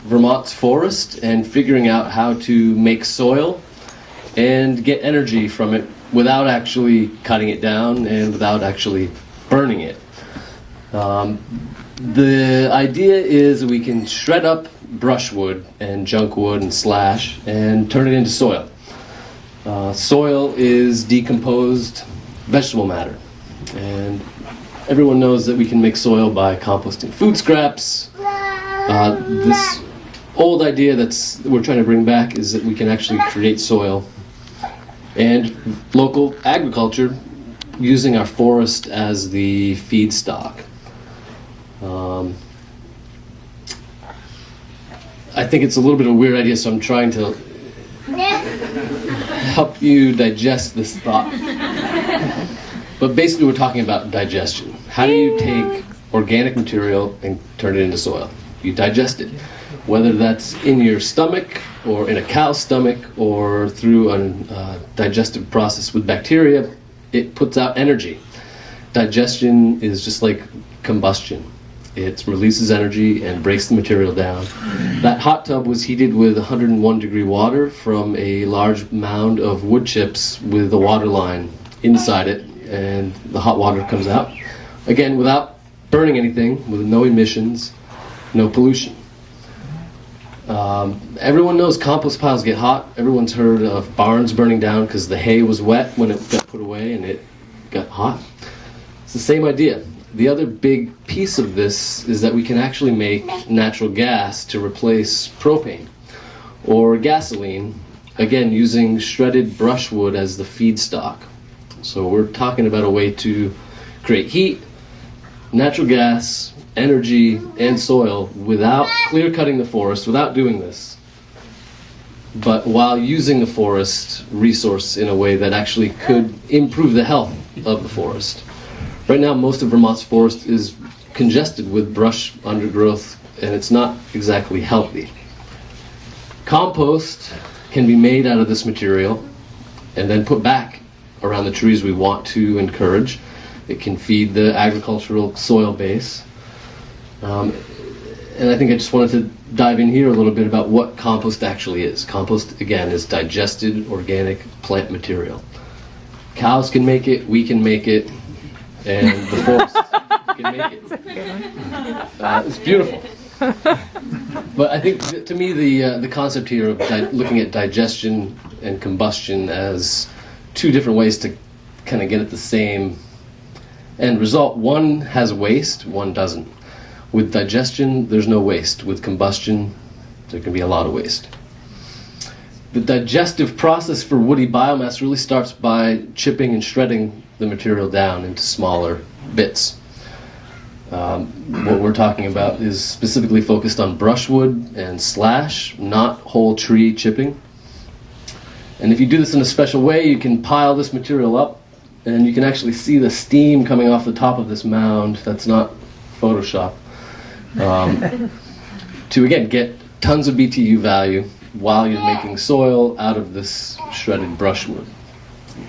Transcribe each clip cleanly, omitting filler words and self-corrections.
Vermont's forest and figuring out how to make soil and get energy from it without actually cutting it down and without actually burning it. The idea is we can shred up brushwood and junk wood and slash and turn it into soil. Soil is decomposed vegetable matter, and everyone knows that we can make soil by composting food scraps. This old idea that we're trying to bring back is that we can actually create soil and local agriculture using our forest as the feedstock. I think it's a little bit of a weird idea, so I'm trying to help you digest this thought. But basically we're talking about digestion. How do you take organic material and turn it into soil? You digest it. Whether that's in your stomach or in a cow's stomach or through a digestive process with bacteria, it puts out energy. Digestion is just like combustion. It releases energy and breaks the material down. That hot tub was heated with 101 degree water from a large mound of wood chips with a water line inside it, and the hot water comes out. Again, without burning anything, with no emissions, no pollution. Everyone knows compost piles get hot. Everyone's heard of barns burning down because the hay was wet when it got put away and it got hot. It's the same idea. The other big piece of this is that we can actually make natural gas to replace propane or gasoline, again using shredded brushwood as the feedstock. So we're talking about a way to create heat, natural gas, energy, and soil without clear cutting the forest, without doing this, but while using the forest resource in a way that actually could improve the health of the forest. Right now, most of Vermont's forest is congested with brush undergrowth, and it's not exactly healthy. Compost can be made out of this material and then put back around the trees we want to encourage. It can feed the agricultural soil base. And I think I just wanted to dive in here a little bit about what compost actually is. Compost, again, is digested organic plant material. Cows can make it, we can make it, and the forest can make it. It's beautiful. But I think, to me, the concept here of looking at digestion and combustion as two different ways to kind of get at the same end result. One has waste, one doesn't. With digestion, there's no waste. With combustion, there can be a lot of waste. The digestive process for woody biomass really starts by chipping and shredding the material down into smaller bits. What we're talking about is specifically focused on brushwood and slash, not whole tree chipping. And if you do this in a special way, you can pile this material up, and you can actually see the steam coming off the top of this mound. That's not Photoshop. To again get tons of BTU value while you're making soil out of this shredded brushwood.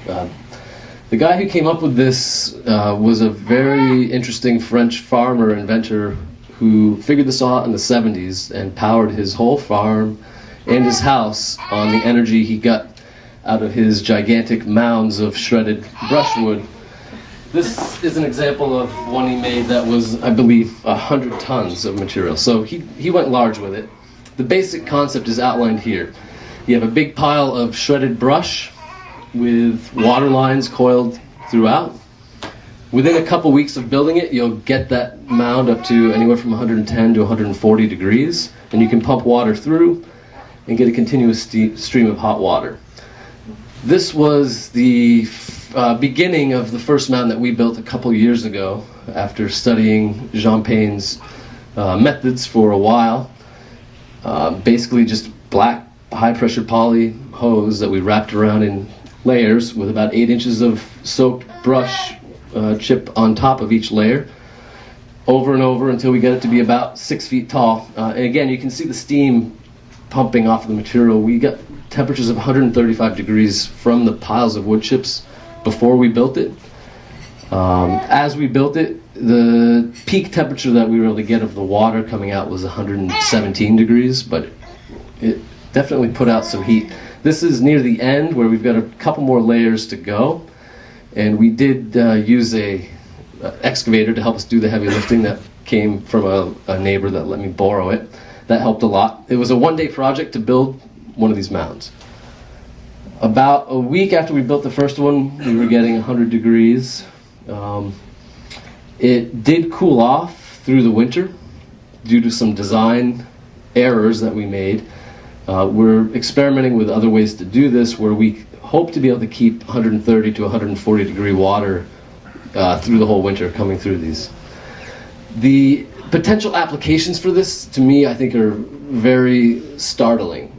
The guy who came up with this was a very interesting French farmer inventor who figured this out in the 70s and powered his whole farm and his house on the energy he got out of his gigantic mounds of shredded brushwood. This is an example of one he made that was, I believe, 100 tons of material. So he went large with it. The basic concept is outlined here. You have a big pile of shredded brush with water lines coiled throughout. Within a couple weeks of building it, you'll get that mound up to anywhere from 110 to 140 degrees, and you can pump water through and get a continuous stream of hot water. This was the beginning of the first mound that we built a couple years ago after studying Jean Payne's methods for a while. Basically just black high-pressure poly hose that we wrapped around in layers with about 8 inches of soaked brush chip on top of each layer, over and over until we get it to be about 6 feet tall. And again, you can see the steam pumping off of the material. We got temperatures of 135 degrees from the piles of wood chips before we built it. As we built it, the peak temperature that we were able to get of the water coming out was 117 degrees, but it definitely put out some heat. This is near the end where we've got a couple more layers to go, and we did use a excavator to help us do the heavy lifting that came from a neighbor that let me borrow it. That helped a lot. It was a one-day project to build one of these mounds. About a week after we built the first one, we were getting 100 degrees. It did cool off through the winter due to some design errors that we made. We're experimenting with other ways to do this where we hope to be able to keep 130 to 140 degree water through the whole winter coming through these. The potential applications for this, to me, I think are very startling.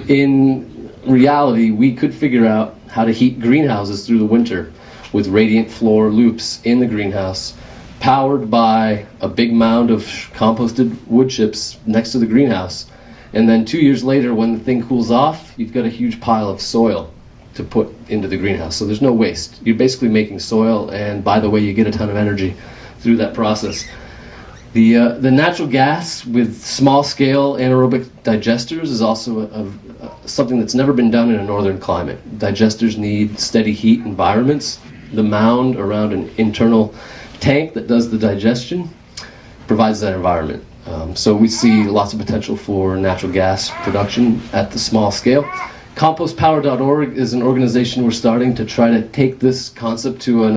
In reality, we could figure out how to heat greenhouses through the winter with radiant floor loops in the greenhouse, powered by a big mound of composted wood chips next to the greenhouse. And then 2 years later, when the thing cools off, you've got a huge pile of soil to put into the greenhouse. So there's no waste. You're basically making soil, and by the way, you get a ton of energy through that process. The natural gas with small-scale anaerobic digesters is also something that's never been done in a northern climate. Digesters need steady heat environments. The mound around an internal tank that does the digestion provides that environment. So we see lots of potential for natural gas production at the small scale. Compostpower.org is an organization we're starting to try to take this concept to